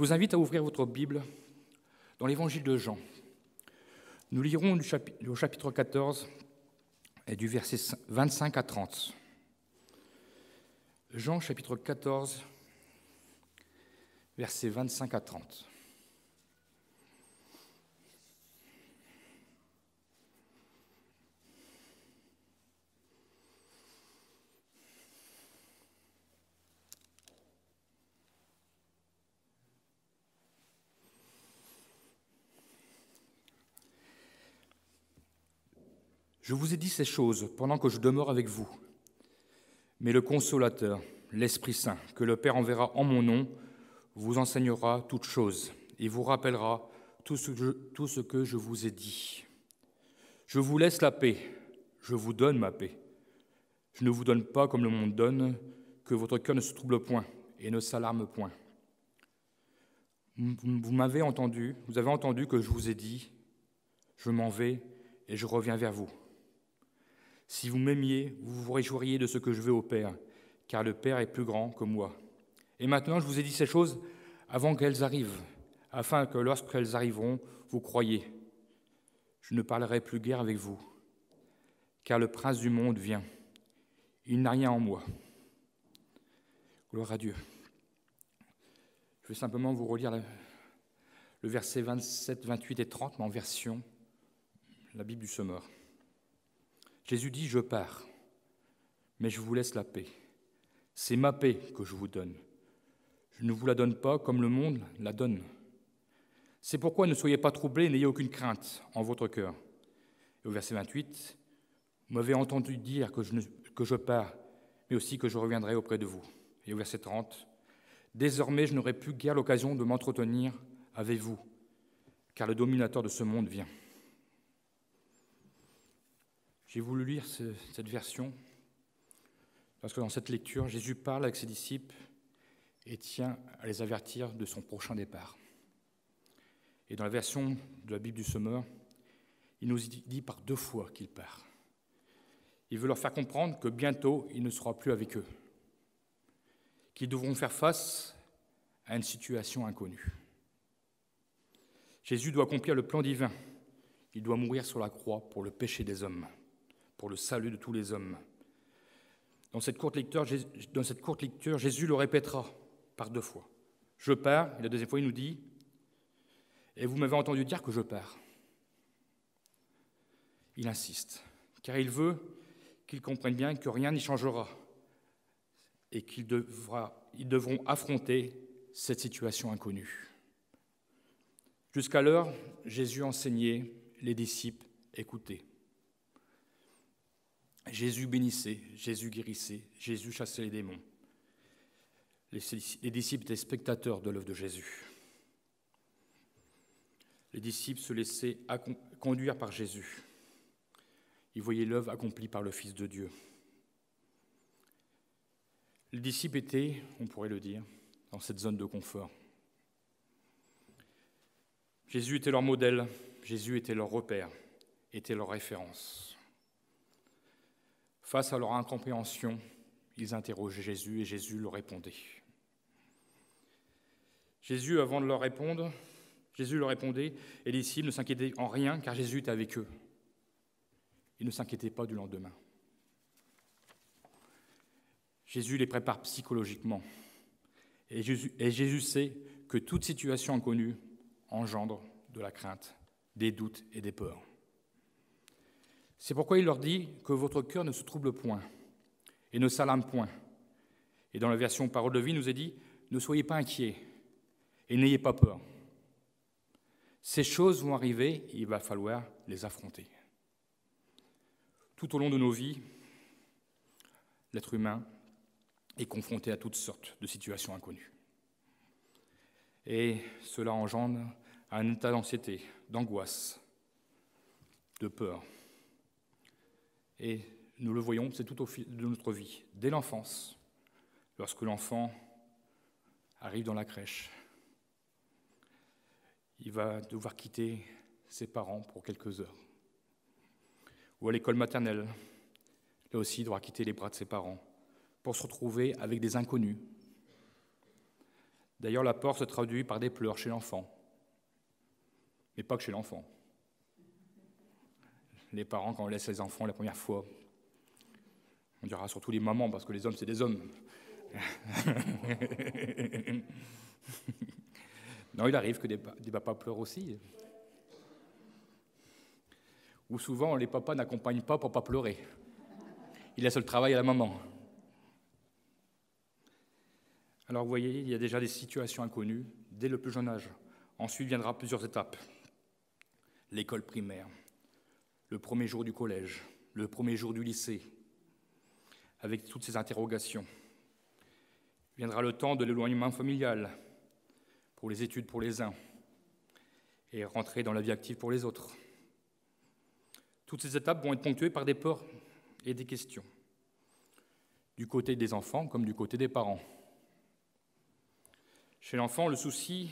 vous invite à ouvrir votre Bible dans l'Évangile de Jean. Nous lirons au chapitre 14 et du verset 25 à 30. Jean, chapitre 14, versets 25 à 30. Je vous ai dit ces choses pendant que je demeure avec vous. Mais le Consolateur, l'Esprit Saint, que le Père enverra en mon nom, vous enseignera toutes choses et vous rappellera tout ce que je vous ai dit. Je vous laisse la paix, je vous donne ma paix. Je ne vous donne pas comme le monde donne, que votre cœur ne se trouble point et ne s'alarme point. Vous avez entendu que je vous ai dit, je m'en vais et je reviens vers vous. Si vous m'aimiez, vous vous réjouiriez de ce que je veux au Père, car le Père est plus grand que moi. Et maintenant, je vous ai dit ces choses avant qu'elles arrivent, afin que lorsqu'elles arriveront, vous croyiez. Je ne parlerai plus guère avec vous, car le prince du monde vient. Il n'a rien en moi. Gloire à Dieu. Je vais simplement vous relire le verset 27, 28 et 30, mais en version, la Bible du Semeur. Jésus dit, « Je pars, mais je vous laisse la paix. C'est ma paix que je vous donne. Je ne vous la donne pas comme le monde la donne. C'est pourquoi ne soyez pas troublés, n'ayez aucune crainte en votre cœur. » Et au verset 28, « Vous m'avez entendu dire que je pars, mais aussi que je reviendrai auprès de vous. » Et au verset 30, « Désormais, je n'aurai plus guère l'occasion de m'entretenir avec vous, car le dominateur de ce monde vient. » J'ai voulu lire cette version parce que dans cette lecture, Jésus parle avec ses disciples et tient à les avertir de son prochain départ. Et dans la version de la Bible du Semeur, il nous dit par 2 fois qu'il part. Il veut leur faire comprendre que bientôt, il ne sera plus avec eux, qu'ils devront faire face à une situation inconnue. Jésus doit accomplir le plan divin. Il doit mourir sur la croix pour le péché des hommes, pour le salut de tous les hommes. Dans cette courte lecture, Jésus le répétera par 2 fois. « Je pars », et la deuxième fois, il nous dit « Et vous m'avez entendu dire que je pars ». Il insiste, car il veut qu'ils comprennent bien que rien n'y changera et qu'ils devront affronter cette situation inconnue. Jusqu'alors, Jésus enseignait, les disciples écoutaient. Jésus bénissait, Jésus guérissait, Jésus chassait les démons. Les disciples étaient spectateurs de l'œuvre de Jésus. Les disciples se laissaient conduire par Jésus. Ils voyaient l'œuvre accomplie par le Fils de Dieu. Les disciples étaient, on pourrait le dire, dans cette zone de confort. Jésus était leur modèle, Jésus était leur repère, était leur référence. Face à leur incompréhension, ils interrogeaient Jésus et Jésus leur répondait. Jésus, avant de leur répondre, Jésus leur répondait et les disciples ne s'inquiétaient en rien car Jésus était avec eux. Ils ne s'inquiétaient pas du lendemain. Jésus les prépare psychologiquement et Jésus sait que toute situation inconnue engendre de la crainte, des doutes et des peurs. C'est pourquoi il leur dit que votre cœur ne se trouble point et ne s'alarme point. Et dans la version Parole de vie, il nous est dit « Ne soyez pas inquiets et n'ayez pas peur. Ces choses vont arriver et il va falloir les affronter. » Tout au long de nos vies, l'être humain est confronté à toutes sortes de situations inconnues. Et cela engendre un état d'anxiété, d'angoisse, de peur. Et nous le voyons, c'est tout au fil de notre vie, dès l'enfance, lorsque l'enfant arrive dans la crèche. Il va devoir quitter ses parents pour quelques heures. Ou à l'école maternelle, là aussi, il devra quitter les bras de ses parents pour se retrouver avec des inconnus. D'ailleurs, la peur se traduit par des pleurs chez l'enfant. Mais pas que chez l'enfant. Les parents, quand on laisse les enfants la première fois, on dira surtout les mamans, parce que les hommes, c'est des hommes. Non, il arrive que des papas pleurent aussi. Ou souvent, les papas n'accompagnent pas pour ne pas pleurer. Ils laissent le travail à la maman. Alors, vous voyez, il y a déjà des situations inconnues dès le plus jeune âge. Ensuite viendra plusieurs étapes. L'école primaire, le premier jour du collège, le premier jour du lycée, avec toutes ces interrogations. Viendra le temps de l'éloignement familial, pour les études pour les uns, et rentrer dans la vie active pour les autres. Toutes ces étapes vont être ponctuées par des peurs et des questions, du côté des enfants comme du côté des parents. Chez l'enfant, le souci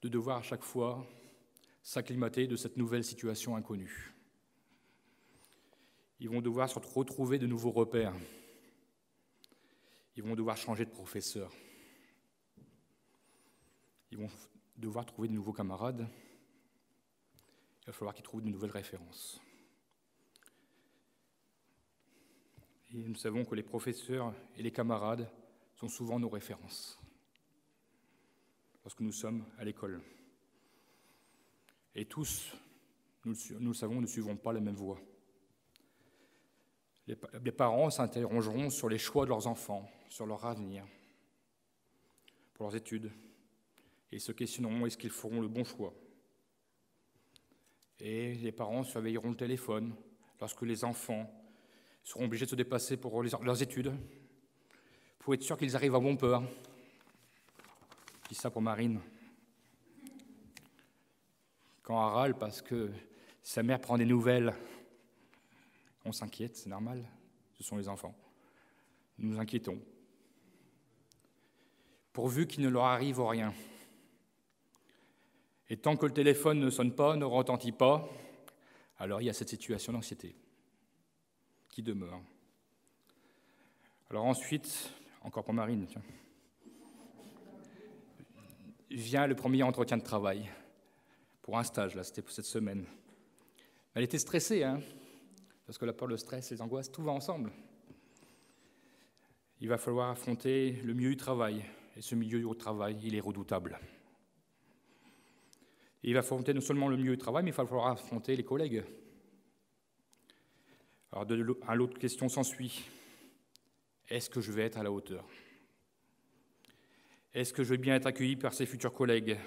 de devoir à chaque fois s'acclimater de cette nouvelle situation inconnue. Ils vont devoir se retrouver de nouveaux repères. Ils vont devoir changer de professeur. Ils vont devoir trouver de nouveaux camarades. Il va falloir qu'ils trouvent de nouvelles références. Et nous savons que les professeurs et les camarades sont souvent nos références lorsque nous sommes à l'école. Et tous, nous le savons, ne suivons pas la même voie. Les parents s'interrogeront sur les choix de leurs enfants, sur leur avenir, pour leurs études, et se questionneront est-ce qu'ils feront le bon choix. Et les parents surveilleront le téléphone lorsque les enfants seront obligés de se déplacer pour leurs études, pour être sûrs qu'ils arrivent à bon port. Je dis ça pour Marine. Quand elle râle parce que sa mère prend des nouvelles, on s'inquiète, c'est normal, ce sont les enfants. Nous nous inquiétons. Pourvu qu'il ne leur arrive rien. Et tant que le téléphone ne sonne pas, ne retentit pas, alors il y a cette situation d'anxiété qui demeure. Alors ensuite, encore pour Marine, tiens, vient le premier entretien de travail pour un stage, là, c'était pour cette semaine. Elle était stressée, parce que la peur, le stress, les angoisses, tout va ensemble. Il va falloir affronter le milieu du travail, et ce milieu du travail, il est redoutable. Et il va affronter non seulement le milieu du travail, mais il va falloir affronter les collègues. Alors, l'autre question s'ensuit. Est-ce que je vais être à la hauteur? Est-ce que je vais bien être accueilli par ces futurs collègues?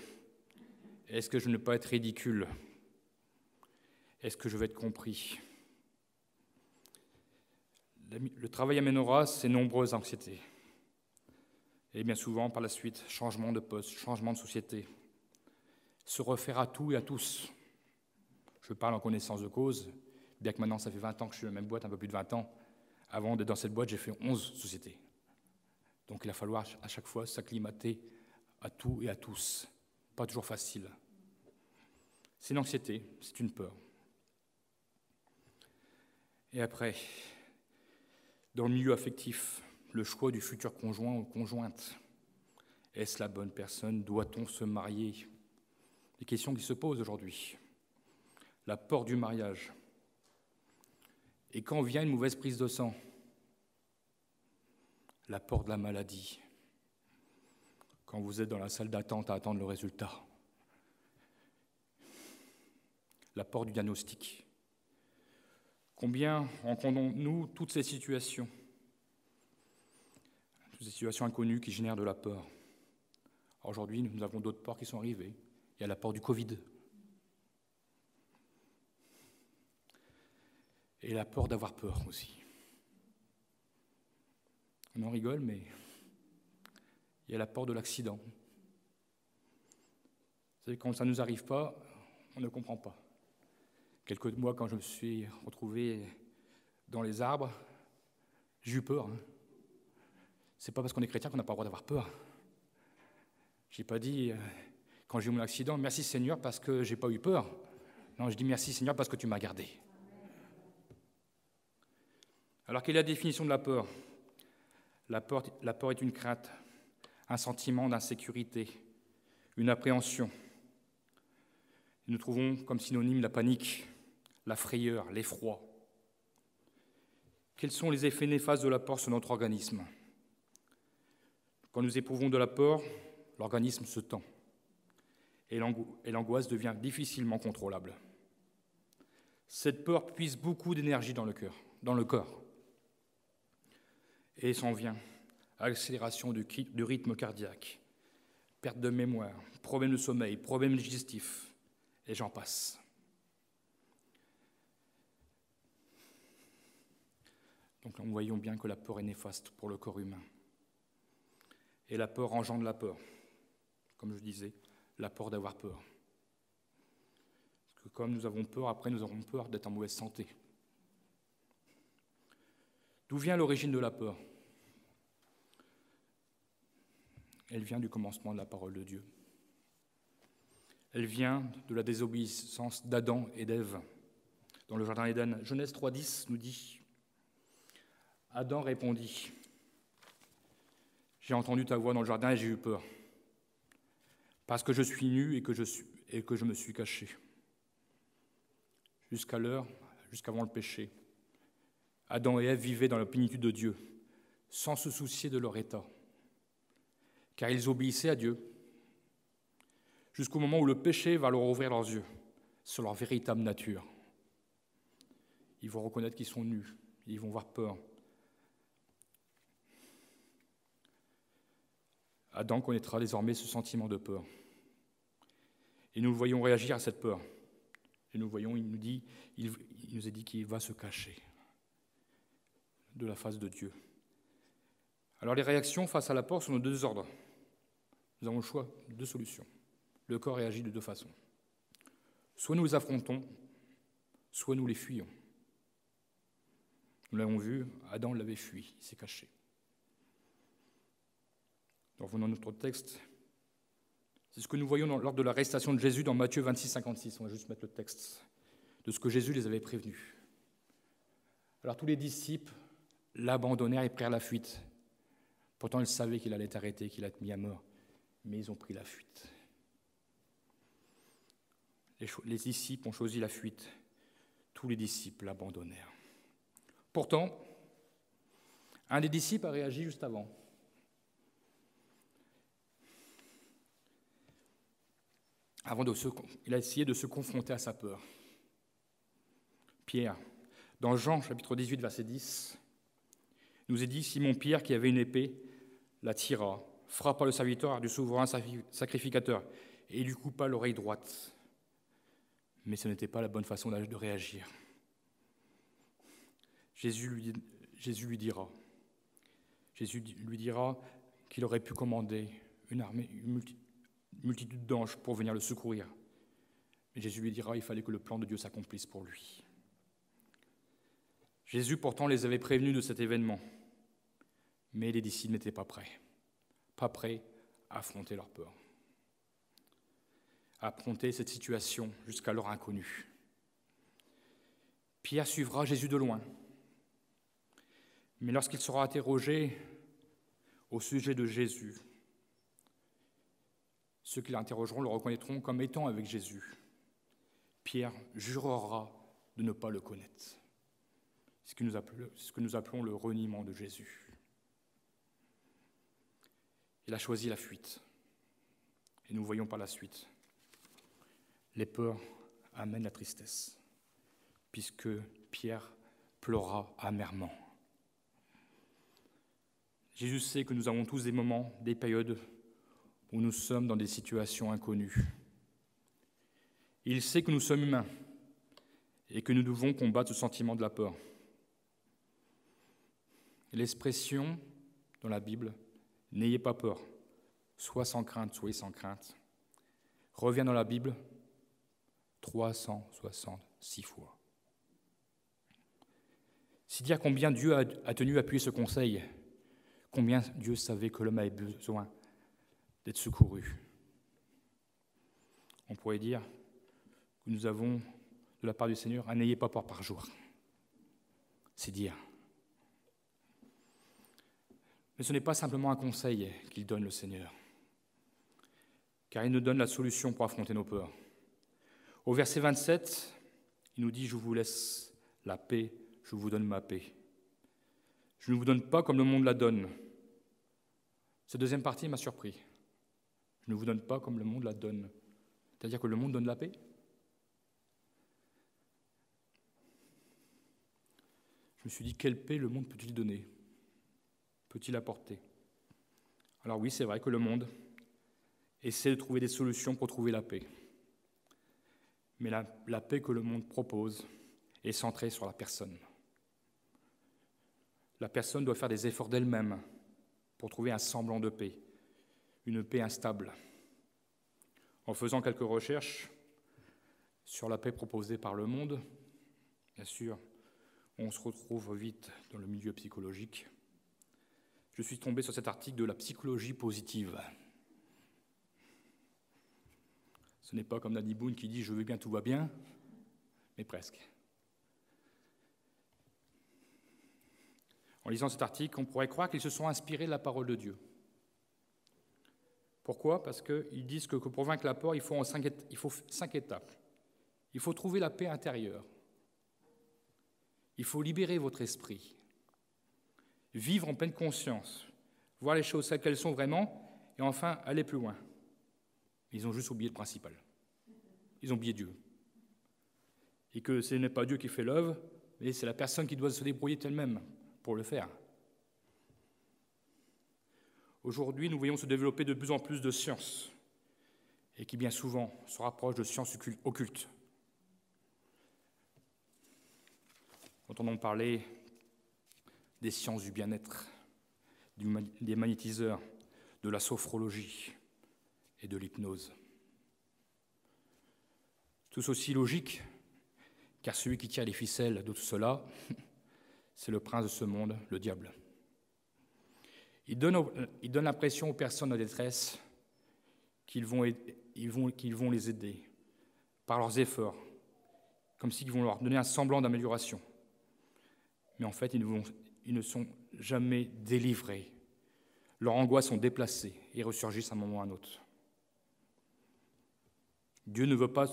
Est-ce que je ne vais pas être ridicule? Est-ce que je vais être compris? Le travail amènera ces nombreuses anxiétés. Et bien souvent, par la suite, changement de poste, changement de société. Se refaire à tout et à tous. Je parle en connaissance de cause, bien que maintenant ça fait 20 ans que je suis dans la même boîte, un peu plus de 20 ans. Avant d'être dans cette boîte, j'ai fait 11 sociétés. Donc il va falloir à chaque fois s'acclimater à tout et à tous. Pas toujours facile. C'est une anxiété, c'est une peur. Et après, dans le milieu affectif, le choix du futur conjoint ou conjointe. Est-ce la bonne personne? Doit-on se marier? Des questions qui se posent aujourd'hui. L'apport du mariage. Et quand vient une mauvaise prise de sang? L'apport de la maladie. Quand vous êtes dans la salle d'attente à attendre le résultat. L'apport du diagnostic. Combien rencontrons-nous toutes ces situations? Toutes ces situations inconnues qui génèrent de la peur. Aujourd'hui, nous avons d'autres peurs qui sont arrivées. Il y a la peur du Covid. Et la peur d'avoir peur aussi. On en rigole, mais il y a la peur de l'accident. Vous savez, quand ça ne nous arrive pas, on ne comprend pas. Quelques mois, quand je me suis retrouvé dans les arbres, j'ai eu peur. C'est pas parce qu'on est chrétien qu'on n'a pas le droit d'avoir peur. J'ai pas dit, quand j'ai eu mon accident, merci Seigneur parce que j'ai pas eu peur. Non, je dis merci Seigneur parce que tu m'as gardé. Alors, quelle est la définition de la peur? La peur est une crainte un sentiment d'insécurité, une appréhension. Nous trouvons comme synonyme la panique, la frayeur, l'effroi. Quels sont les effets néfastes de la peur sur notre organisme? Quand nous éprouvons de la peur, l'organisme se tend et l'angoisse devient difficilement contrôlable. Cette peur puise beaucoup d'énergie dans le corps, et s'en vient accélération du rythme cardiaque, perte de mémoire, problèmes de sommeil, problèmes digestifs, et j'en passe. Donc nous voyons bien que la peur est néfaste pour le corps humain. Et la peur engendre la peur. Comme je disais, la peur d'avoir peur. Parce que comme nous avons peur, après nous aurons peur d'être en mauvaise santé. D'où vient l'origine de la peur? Elle vient du commencement de la parole de Dieu. Elle vient de la désobéissance d'Adam et d'Ève dans le jardin d'Éden. Genèse 3,10 nous dit « Adam répondit, j'ai entendu ta voix dans le jardin et j'ai eu peur, parce que je suis nu et que je me suis caché. Jusqu'avant le péché, Adam et Ève vivaient dans la plénitude de Dieu, sans se soucier de leur état, car ils obéissaient à Dieu, jusqu'au moment où le péché va leur ouvrir leurs yeux sur leur véritable nature. Ils vont reconnaître qu'ils sont nus, ils vont avoir peur. Adam connaîtra désormais ce sentiment de peur. Et nous le voyons réagir à cette peur. Et nous le voyons, il nous a dit qu'il va se cacher de la face de Dieu. Alors les réactions face à la peur sont de deux ordres. Nous avons le choix de deux solutions. Le corps réagit de deux façons. Soit nous les affrontons, soit nous les fuyons. Nous l'avons vu, Adam l'avait fui, il s'est caché. Revenons à notre texte. C'est ce que nous voyons lors de l'arrestation de Jésus dans Matthieu 26, 56. On va juste mettre le texte de ce que Jésus les avait prévenus. Alors tous les disciples l'abandonnèrent et prirent la fuite. Pourtant ils savaient qu'il allait être arrêté, qu'il allait être mis à mort. Mais ils ont pris la fuite. Les disciples ont choisi la fuite. Tous les disciples l'abandonnèrent. Pourtant, un des disciples a réagi juste avant. Il a essayé de se confronter à sa peur. Pierre, dans Jean, chapitre 18, verset 10, nous est dit « Simon-Pierre, qui avait une épée, la tira, frappa le serviteur du souverain sacrificateur, et lui coupa l'oreille droite. » Mais ce n'était pas la bonne façon de réagir. Jésus lui dira qu'il aurait pu commander une multitude d'anges pour venir le secourir. Mais Jésus lui dira qu'il fallait que le plan de Dieu s'accomplisse pour lui. Jésus pourtant les avait prévenus de cet événement, mais les disciples n'étaient pas prêts à affronter leur peur, à affronter cette situation jusqu'alors inconnue. Pierre suivra Jésus de loin, mais lorsqu'il sera interrogé au sujet de Jésus, ceux qui l'interrogeront le reconnaîtront comme étant avec Jésus. Pierre jurera de ne pas le connaître. C'est ce que nous appelons le reniement de Jésus. Il a choisi la fuite. Et nous voyons par la suite. Les peurs amènent la tristesse, puisque Pierre pleura amèrement. Jésus sait que nous avons tous des moments, des périodes où nous sommes dans des situations inconnues. Il sait que nous sommes humains et que nous devons combattre ce sentiment de la peur. L'expression dans la Bible « n'ayez pas peur », soit sans crainte, soyez sans crainte, revient dans la Bible 366 fois. C'est dire combien Dieu a tenu à appuyer ce conseil, combien Dieu savait que l'homme avait besoin d'être secouru. On pourrait dire que nous avons, de la part du Seigneur, un « n'ayez pas peur » par jour. C'est dire. Mais ce n'est pas simplement un conseil qu'il donne, le Seigneur, car il nous donne la solution pour affronter nos peurs. Au verset 27, il nous dit « Je vous laisse la paix, je vous donne ma paix. Je ne vous donne pas comme le monde la donne. » Cette deuxième partie m'a surpris. « Je ne vous donne pas comme le monde la donne. » C'est-à-dire que le monde donne la paix? Je me suis dit, quelle paix le monde peut-il donner? Peut-il apporter? Alors oui, c'est vrai que le monde essaie de trouver des solutions pour trouver la paix. Mais la paix que le monde propose est centrée sur la personne. La personne doit faire des efforts d'elle-même pour trouver un semblant de paix, une paix instable. En faisant quelques recherches sur la paix proposée par le monde, bien sûr, on se retrouve vite dans le milieu psychologique. Je suis tombé sur cet article de la psychologie positive. Ce n'est pas comme Danny Boone qui dit « je vais bien, tout va bien », mais presque. En lisant cet article, on pourrait croire qu'ils se sont inspirés de la parole de Dieu. Pourquoi? Parce qu'ils disent que pour vaincre la peur, il faut 5 étapes. Il faut trouver la paix intérieure. Il faut libérer votre esprit. Vivre en pleine conscience. Voir les choses telles qu'elles sont vraiment. Et enfin, aller plus loin. Ils ont juste oublié le principal. Ils ont oublié Dieu. Et que ce n'est pas Dieu qui fait l'œuvre, mais c'est la personne qui doit se débrouiller elle-même pour le faire. Aujourd'hui, nous voyons se développer de plus en plus de sciences, et qui bien souvent se rapprochent de sciences occultes. Entendons parler des sciences du bien-être, des magnétiseurs, de la sophrologie et de l'hypnose. Tout ceci logique, car celui qui tire les ficelles de tout cela, c'est le prince de ce monde, le diable. Il donne l'impression aux personnes en détresse qu'ils vont les aider par leurs efforts, comme s'ils vont leur donner un semblant d'amélioration. Mais en fait, ils ne sont jamais délivrés. Leurs angoisses sont déplacées et ressurgissent à un moment ou à un autre. Dieu ne veut pas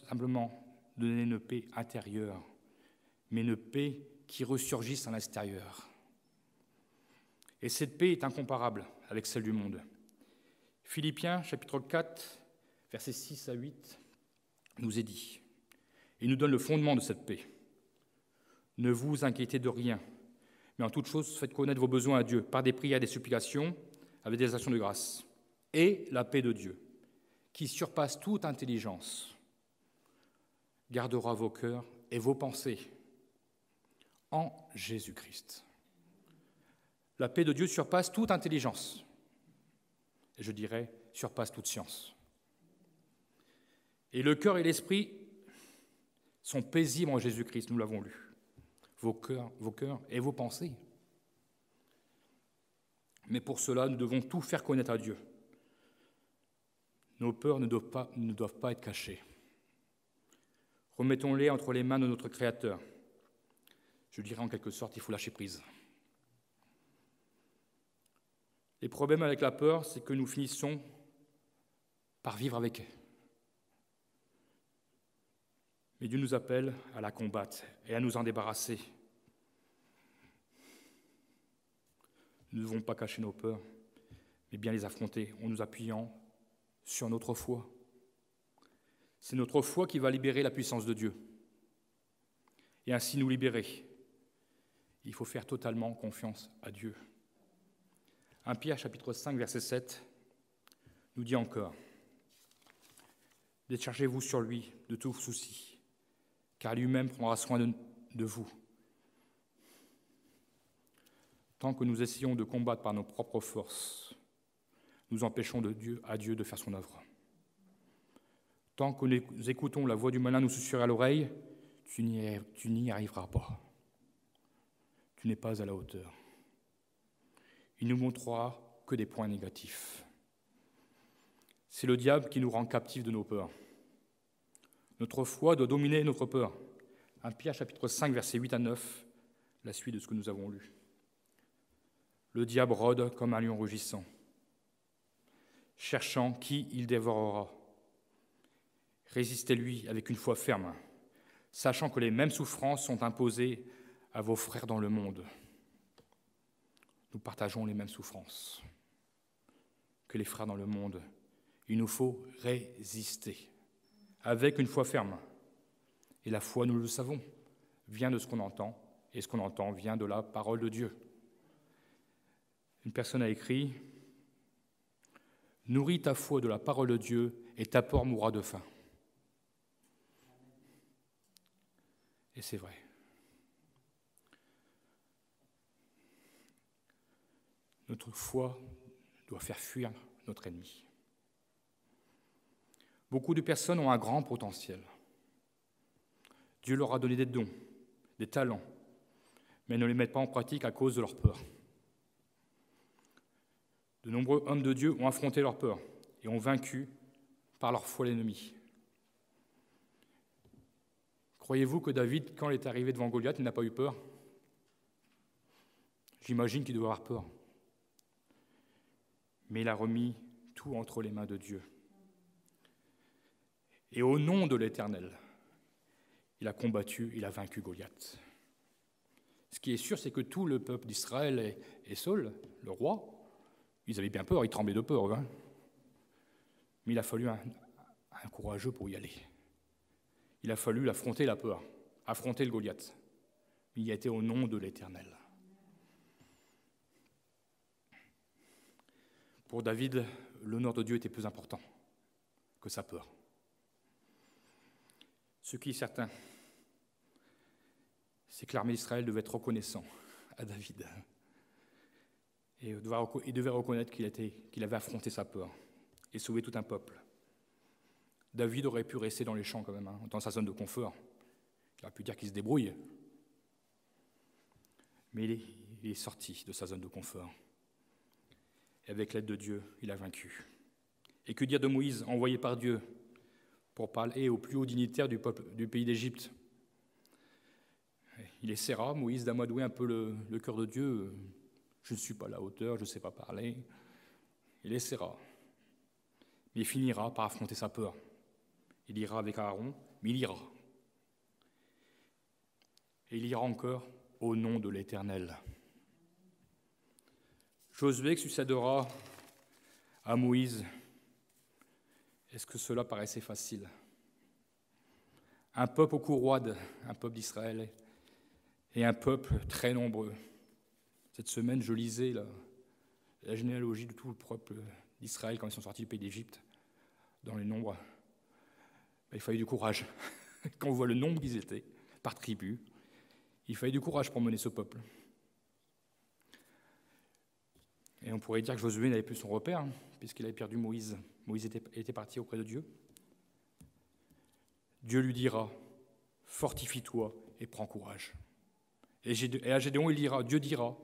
simplement donner une paix intérieure, mais une paix qui ressurgisse à l'extérieur. Et cette paix est incomparable avec celle du monde. Philippiens, chapitre 4, versets 6 à 8, nous est dit. Il nous donne le fondement de cette paix. Ne vous inquiétez de rien, mais en toute chose, faites connaître vos besoins à Dieu par des prières et des supplications, avec des actions de grâce. Et la paix de Dieu, qui surpasse toute intelligence, gardera vos cœurs et vos pensées en Jésus-Christ. La paix de Dieu surpasse toute intelligence, et je dirais, surpasse toute science. Et le cœur et l'esprit sont paisibles en Jésus-Christ, nous l'avons lu. Vos cœurs et vos pensées. Mais pour cela, nous devons tout faire connaître à Dieu. Nos peurs ne doivent pas être cachées. Remettons-les entre les mains de notre Créateur. Je dirais en quelque sorte, il faut lâcher prise. Les problèmes avec la peur, c'est que nous finissons par vivre avec elle. Mais Dieu nous appelle à la combattre et à nous en débarrasser. Nous ne devons pas cacher nos peurs, mais bien les affronter en nous appuyant sur notre foi. C'est notre foi qui va libérer la puissance de Dieu. Et ainsi nous libérer. Il faut faire totalement confiance à Dieu. 1 Pierre, chapitre 5, verset 7, nous dit encore « Déchargez-vous sur lui de tout souci, car lui-même prendra soin de vous. » Tant que nous essayons de combattre par nos propres forces, nous empêchons à Dieu de faire son œuvre. Tant que nous écoutons la voix du malin nous susurrer à l'oreille, tu n'y arriveras pas. Tu n'es pas à la hauteur. Il nous montrera que des points négatifs. C'est le diable qui nous rend captifs de nos peurs. Notre foi doit dominer notre peur. 1 Pierre chapitre 5, versets 8 à 9, la suite de ce que nous avons lu. le diable rôde comme un lion rugissant, cherchant qui il dévorera. Résistez-lui avec une foi ferme, sachant que les mêmes souffrances sont imposées à vos frères dans le monde. Nous partageons les mêmes souffrances que les frères dans le monde. Il nous faut résister avec une foi ferme. Et la foi, nous le savons, vient de ce qu'on entend, et ce qu'on entend vient de la parole de Dieu. Une personne a écrit « Nourris ta foi de la parole de Dieu, et ta peur mourra de faim. » Et c'est vrai. Notre foi doit faire fuir notre ennemi. Beaucoup de personnes ont un grand potentiel. Dieu leur a donné des dons, des talents, mais ne les mettent pas en pratique à cause de leur peur. De nombreux hommes de Dieu ont affronté leur peur et ont vaincu par leur foi l'ennemi. Croyez-vous que David, quand il est arrivé devant Goliath, il n'a pas eu peur? J'imagine qu'il devait avoir peur. Mais il a remis tout entre les mains de Dieu. Et au nom de l'Éternel, il a combattu, il a vaincu Goliath. Ce qui est sûr, c'est que tout le peuple d'Israël et Saul, le roi, ils avaient bien peur, ils tremblaient de peur. Hein. Mais il a fallu un courageux pour y aller. Il a fallu affronter la peur, affronter le Goliath. Il y a été au nom de l'Éternel. Pour David, l'honneur de Dieu était plus important que sa peur. Ce qui est certain, c'est que l'armée d'Israël devait être reconnaissant à David. Et il devait reconnaître qu'il avait affronté sa peur et sauvé tout un peuple. David aurait pu rester dans les champs quand même, dans sa zone de confort. Il aurait pu dire qu'il se débrouille. Mais il est sorti de sa zone de confort. Et avec l'aide de Dieu, il a vaincu. Et que dire de Moïse, envoyé par Dieu pour parler aux plus hauts dignitaires du pays d'Égypte? Il essaiera, Moïse, d'amadouer un peu le cœur de Dieu. Je ne suis pas à la hauteur, je ne sais pas parler. Il essaiera. Mais il finira par affronter sa peur. Il ira avec Aaron, mais il ira. Et il ira encore au nom de l'Éternel. Josué succédera à Moïse. Est-ce que cela paraissait facile? Un peuple au cou roide, un peuple d'Israël, et un peuple très nombreux. Cette semaine, je lisais la généalogie de tout le peuple d'Israël quand ils sont sortis du pays d'Égypte, dans les nombres. Il fallait du courage. Quand on voit le nombre qu'ils étaient, par tribu, il fallait du courage pour mener ce peuple. Et on pourrait dire que Josué n'avait plus son repère, puisqu'il avait perdu Moïse. Moïse était parti auprès de Dieu. Dieu lui dira, fortifie-toi et prends courage. Et à Gédéon, Dieu dira,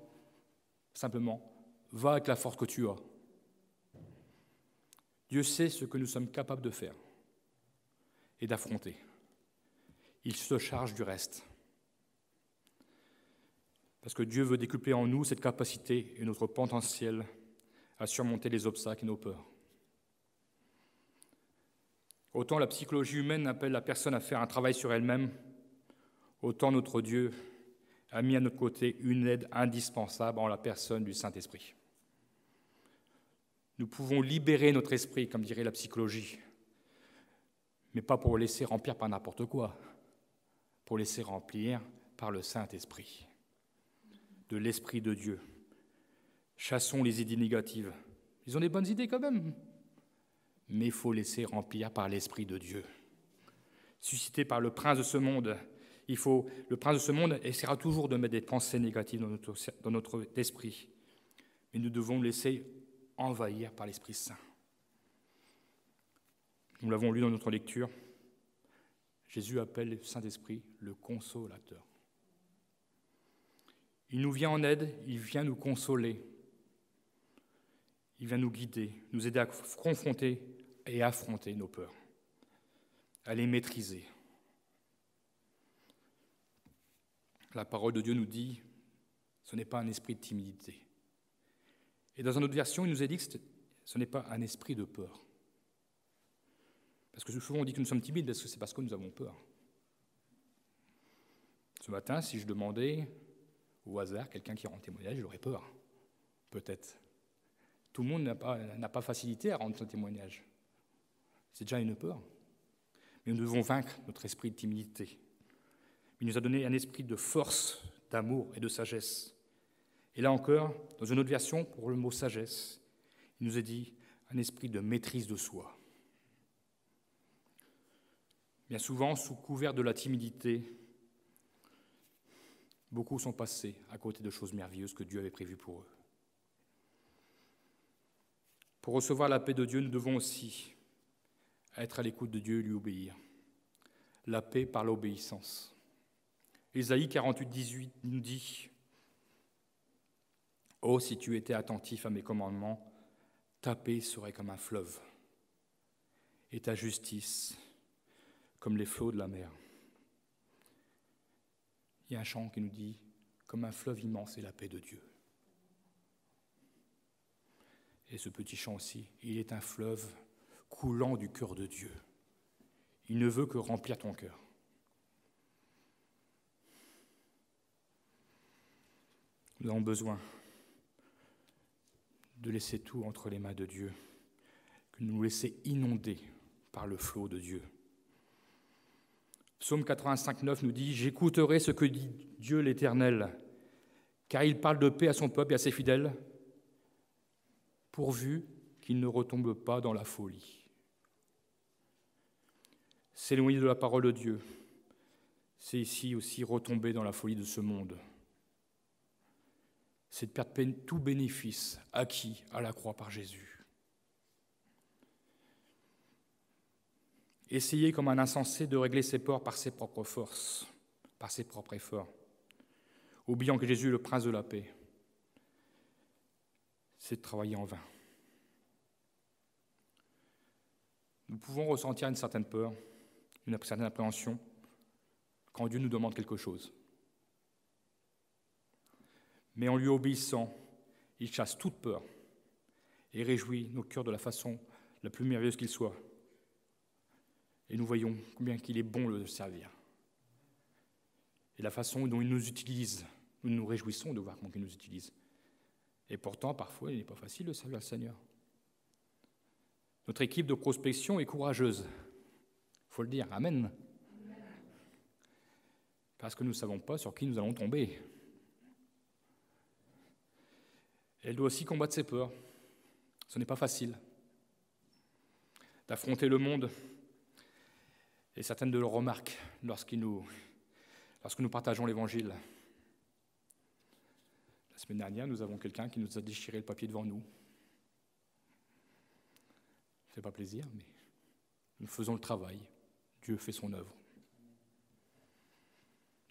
simplement, va avec la force que tu as. Dieu sait ce que nous sommes capables de faire et d'affronter. Il se charge du reste. Parce que Dieu veut décupler en nous cette capacité et notre potentiel à surmonter les obstacles et nos peurs. Autant la psychologie humaine appelle la personne à faire un travail sur elle-même, autant notre Dieu a mis à notre côté une aide indispensable en la personne du Saint-Esprit. Nous pouvons libérer notre esprit, comme dirait la psychologie, mais pas pour le laisser remplir par n'importe quoi, pour le laisser remplir par le Saint-Esprit, de l'Esprit de Dieu. Chassons les idées négatives. Ils ont des bonnes idées quand même, mais il faut laisser remplir par l'Esprit de Dieu. Suscité par le prince de ce monde, le prince de ce monde essaiera toujours de mettre des pensées négatives dans notre esprit, mais nous devons le laisser envahir par l'Esprit Saint. Nous l'avons lu dans notre lecture, Jésus appelle le Saint-Esprit le consolateur. Il nous vient en aide, il vient nous consoler, il vient nous guider, nous aider à confronter et affronter nos peurs, à les maîtriser. La parole de Dieu nous dit, ce n'est pas un esprit de timidité, Et dans une autre version, il nous est dit que ce n'est pas un esprit de peur. Parce que souvent on dit que nous sommes timides, est-ce que c'est parce que nous avons peur? Ce matin, si je demandais au hasard quelqu'un qui rend témoignage, j'aurais peur, peut-être. Tout le monde n'a pas facilité à rendre son témoignage. C'est déjà une peur. Mais nous devons vaincre notre esprit de timidité. Il nous a donné un esprit de force, d'amour et de sagesse. Et là encore, dans une autre version, pour le mot sagesse, il nous est dit un esprit de maîtrise de soi. Bien souvent, sous couvert de la timidité, beaucoup sont passés à côté de choses merveilleuses que Dieu avait prévues pour eux. Pour recevoir la paix de Dieu, nous devons aussi être à l'écoute de Dieu et lui obéir. La paix par l'obéissance. Ésaïe 48, 18 nous dit « Oh, si tu étais attentif à mes commandements, ta paix serait comme un fleuve, et ta justice comme les flots de la mer. » Il y a un chant qui nous dit « Comme un fleuve immense est la paix de Dieu. » Et ce petit chant aussi, il est un fleuve coulant du cœur de Dieu. Il ne veut que remplir ton cœur. Nous avons besoin de laisser tout entre les mains de Dieu, de nous laisser inonder par le flot de Dieu. Psaume 85,9 nous dit « J'écouterai ce que dit Dieu l'Éternel, car il parle de paix à son peuple et à ses fidèles, pourvu qu'il ne retombe pas dans la folie. » S'éloigner de la parole de Dieu, c'est ici aussi retomber dans la folie de ce monde. C'est de perdre tout bénéfice acquis à la croix par Jésus. Essayer comme un insensé de régler ses peurs par ses propres forces, par ses propres efforts, oubliant que Jésus est le prince de la paix, c'est de travailler en vain. Nous pouvons ressentir une certaine peur, une certaine appréhension, quand Dieu nous demande quelque chose. Mais en lui obéissant, il chasse toute peur et réjouit nos cœurs de la façon la plus merveilleuse qu'il soit. Et nous voyons combien qu'il est bon de le servir. Et la façon dont il nous utilise, nous nous réjouissons de voir comment il nous utilise. Et pourtant, parfois, il n'est pas facile de servir le Seigneur. Notre équipe de prospection est courageuse. Il faut le dire, amen. Parce que nous ne savons pas sur qui nous allons tomber. Elle doit aussi combattre ses peurs. Ce n'est pas facile d'affronter le monde. Et certaines de leurs remarques lorsque nous partageons l'Évangile. La semaine dernière, nous avons quelqu'un qui nous a déchiré le papier devant nous. Ça ne fait pas plaisir, mais nous faisons le travail. Dieu fait son œuvre.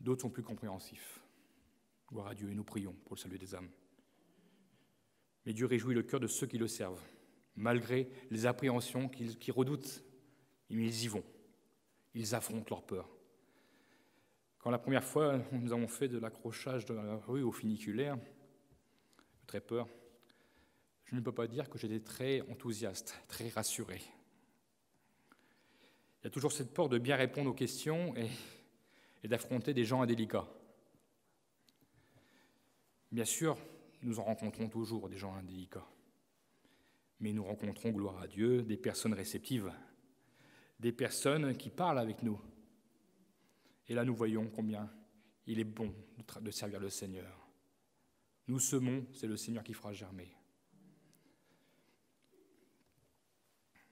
D'autres sont plus compréhensifs. Gloire à Dieu, et nous prions pour le salut des âmes. Mais Dieu réjouit le cœur de ceux qui le servent, malgré les appréhensions qu'ils redoutent. Mais ils y vont. Ils affrontent leur peur. Quand la première fois, nous avons fait de l'accrochage de la rue au funiculaire, très peur, je ne peux pas dire que j'étais très enthousiaste, très rassuré. Il y a toujours cette peur de bien répondre aux questions et d'affronter des gens indélicats. Bien sûr, nous en rencontrons toujours des gens indélicats. Mais nous rencontrons, gloire à Dieu, des personnes réceptives, des personnes qui parlent avec nous. Et là, nous voyons combien il est bon de servir le Seigneur. Nous semons, c'est le Seigneur qui fera germer.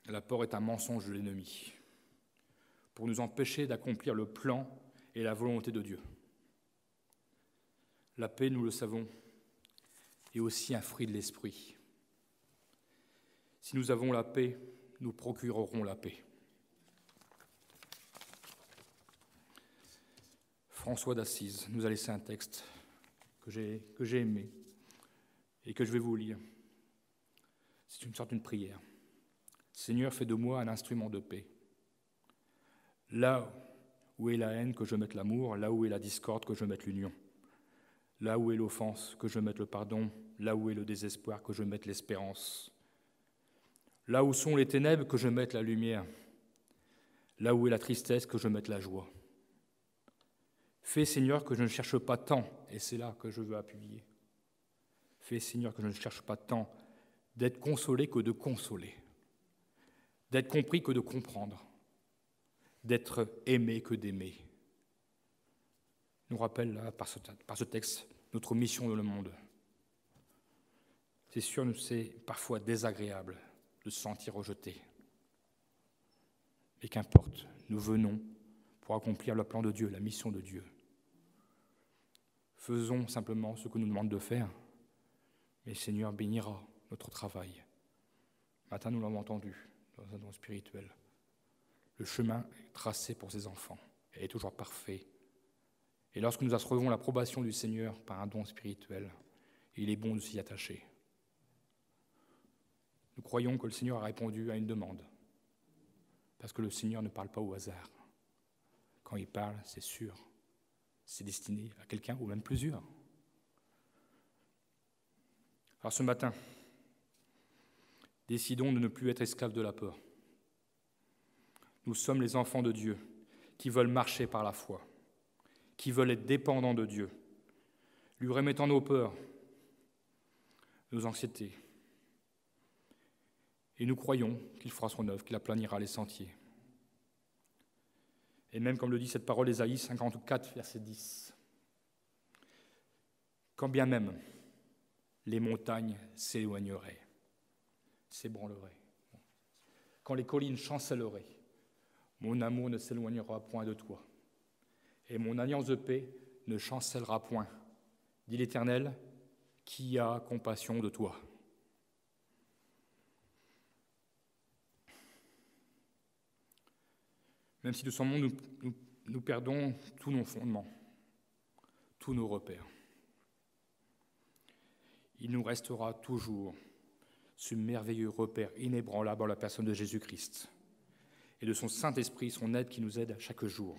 La peur est un mensonge de l'ennemi pour nous empêcher d'accomplir le plan et la volonté de Dieu. La paix, nous le savons, est aussi un fruit de l'esprit. Si nous avons la paix, nous procurerons la paix. François d'Assise nous a laissé un texte que j'ai aimé et que je vais vous lire. C'est une sorte de prière. Seigneur, fais de moi un instrument de paix. Là où est la haine, que je mette l'amour. Là où est la discorde, que je mette l'union. Là où est l'offense, que je mette le pardon. Là où est le désespoir, que je mette l'espérance. Là où sont les ténèbres, que je mette la lumière. Là où est la tristesse, que je mette la joie. Fais, Seigneur, que je ne cherche pas tant, et c'est là que je veux appuyer. Fais, Seigneur, que je ne cherche pas tant d'être consolé que de consoler, d'être compris que de comprendre, d'être aimé que d'aimer. Nous rappelle là, par ce texte notre mission dans le monde. C'est sûr, c'est parfois désagréable de se sentir rejeté. Mais qu'importe, nous venons pour accomplir le plan de Dieu, la mission de Dieu. Faisons simplement ce que nous demande de faire, mais le Seigneur bénira notre travail. Matin, nous l'avons entendu dans un don spirituel. Le chemin tracé pour ses enfants est toujours parfait. Et lorsque nous recevons l'approbation du Seigneur par un don spirituel, il est bon de s'y attacher. Nous croyons que le Seigneur a répondu à une demande, parce que le Seigneur ne parle pas au hasard. Quand il parle, c'est sûr, c'est destiné à quelqu'un ou même plusieurs. Alors ce matin, décidons de ne plus être esclaves de la peur. Nous sommes les enfants de Dieu qui veulent marcher par la foi, qui veulent être dépendants de Dieu, lui remettant nos peurs, nos anxiétés. Et nous croyons qu'il fera son œuvre, qu'il aplanira les sentiers. Et même comme le dit cette parole d'Ésaïe 54, verset 10. Quand bien même les montagnes s'éloigneraient, s'ébranleraient, quand les collines chancelleraient, mon amour ne s'éloignera point de toi, et mon alliance de paix ne chancellera point, dit l'Éternel, qui a compassion de toi. Même si de son monde, nous perdons tous nos fondements, tous nos repères. Il nous restera toujours ce merveilleux repère inébranlable en la personne de Jésus-Christ et de son Saint-Esprit, son aide qui nous aide chaque jour,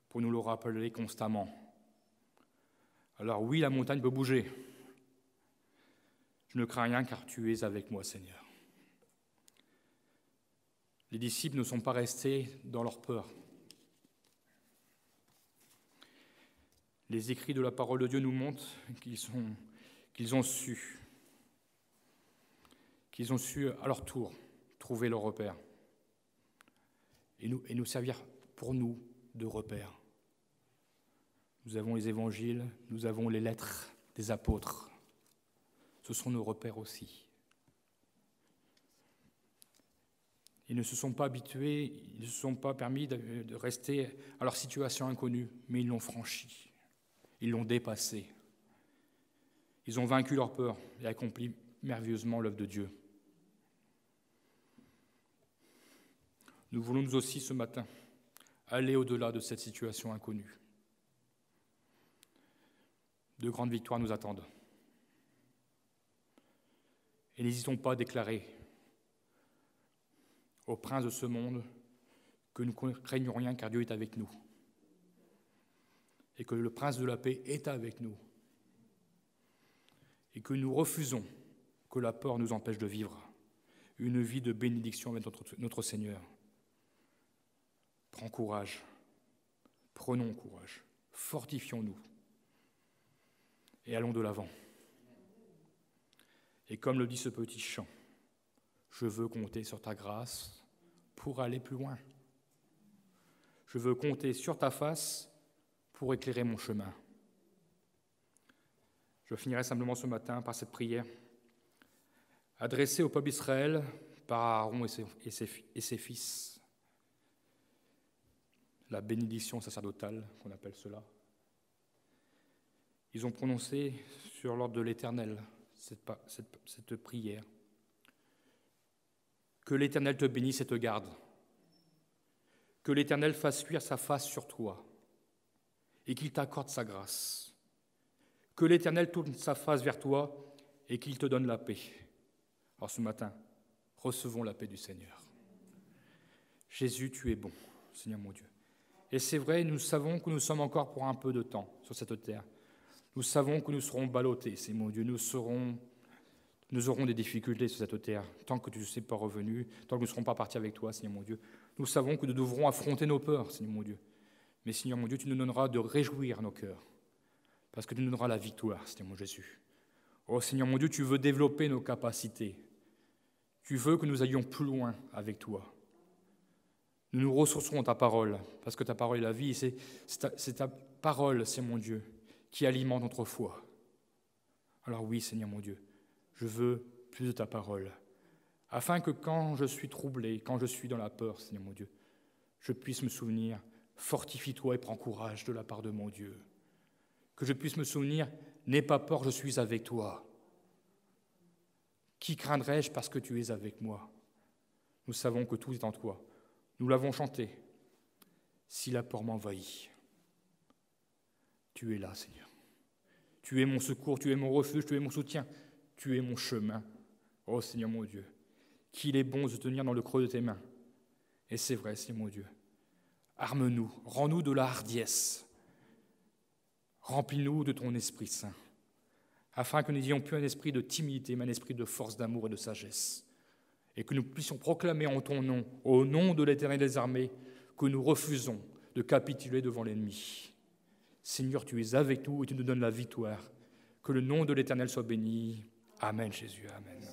pour nous le rappeler constamment. Alors oui, la montagne peut bouger. Je ne crains rien car tu es avec moi, Seigneur. Les disciples ne sont pas restés dans leur peur. Les écrits de la parole de Dieu nous montrent qu'ils ont su à leur tour trouver leur repère et nous servir pour nous de repère. Nous avons les évangiles, nous avons les lettres des apôtres. Ce sont nos repères aussi. Ils ne se sont pas habitués, ils ne se sont pas permis de rester à leur situation inconnue, mais ils l'ont franchie, ils l'ont dépassée. Ils ont vaincu leur peur et accompli merveilleusement l'œuvre de Dieu. Nous voulons nous aussi ce matin aller au-delà de cette situation inconnue. De grandes victoires nous attendent. Et n'hésitons pas à déclarer au prince de ce monde que nous ne craignons rien car Dieu est avec nous et que le prince de la paix est avec nous et que nous refusons que la peur nous empêche de vivre une vie de bénédiction avec notre Seigneur. Prends courage, prenons courage, fortifions-nous et allons de l'avant. Et comme le dit ce petit chant, je veux compter sur ta grâce pour aller plus loin. Je veux compter sur ta face pour éclairer mon chemin. Je finirai simplement ce matin par cette prière adressée au peuple d'Israël par Aaron et ses fils. La bénédiction sacerdotale, qu'on appelle cela. Ils ont prononcé sur l'ordre de l'Éternel cette prière. Que l'Éternel te bénisse et te garde. Que l'Éternel fasse luire sa face sur toi et qu'il t'accorde sa grâce. Que l'Éternel tourne sa face vers toi et qu'il te donne la paix. Alors ce matin, recevons la paix du Seigneur. Jésus, tu es bon, Seigneur mon Dieu. Et c'est vrai, nous savons que nous sommes encore pour un peu de temps sur cette terre. Nous savons que nous serons ballottés, Seigneur mon Dieu. Nous aurons des difficultés sur cette terre, tant que tu ne sais pas revenu, tant que nous ne serons pas partis avec toi, Seigneur mon Dieu. Nous savons que nous devrons affronter nos peurs, Seigneur mon Dieu. Mais Seigneur mon Dieu, tu nous donneras de réjouir nos cœurs, parce que tu nous donneras la victoire, Seigneur mon Jésus. Oh Seigneur mon Dieu, tu veux développer nos capacités. Tu veux que nous allions plus loin avec toi. Nous nous ressourcerons ta parole, parce que ta parole est la vie, et c'est ta parole, Seigneur mon Dieu, qui alimente notre foi. Alors oui, Seigneur mon Dieu, je veux plus de ta parole, afin que quand je suis troublé, quand je suis dans la peur, Seigneur mon Dieu, je puisse me souvenir, fortifie-toi et prends courage de la part de mon Dieu. Que je puisse me souvenir, n'aie pas peur, je suis avec toi. Qui craindrais-je parce que tu es avec moi? Nous savons que tout est en toi. Nous l'avons chanté. Si la peur m'envahit, tu es là, Seigneur. Tu es mon secours, tu es mon refuge, tu es mon soutien, tu es mon chemin. Oh Seigneur mon Dieu, qu'il est bon de se tenir dans le creux de tes mains. Et c'est vrai, Seigneur mon Dieu. Arme-nous, rends-nous de la hardiesse. Remplis-nous de ton Esprit Saint, afin que nous n'ayons plus un esprit de timidité, mais un esprit de force, d'amour et de sagesse. Et que nous puissions proclamer en ton nom, au nom de l'Éternel des armées, que nous refusons de capituler devant l'ennemi. Seigneur, tu es avec nous et tu nous donnes la victoire. Que le nom de l'Éternel soit béni. Amen, Jésus, amen.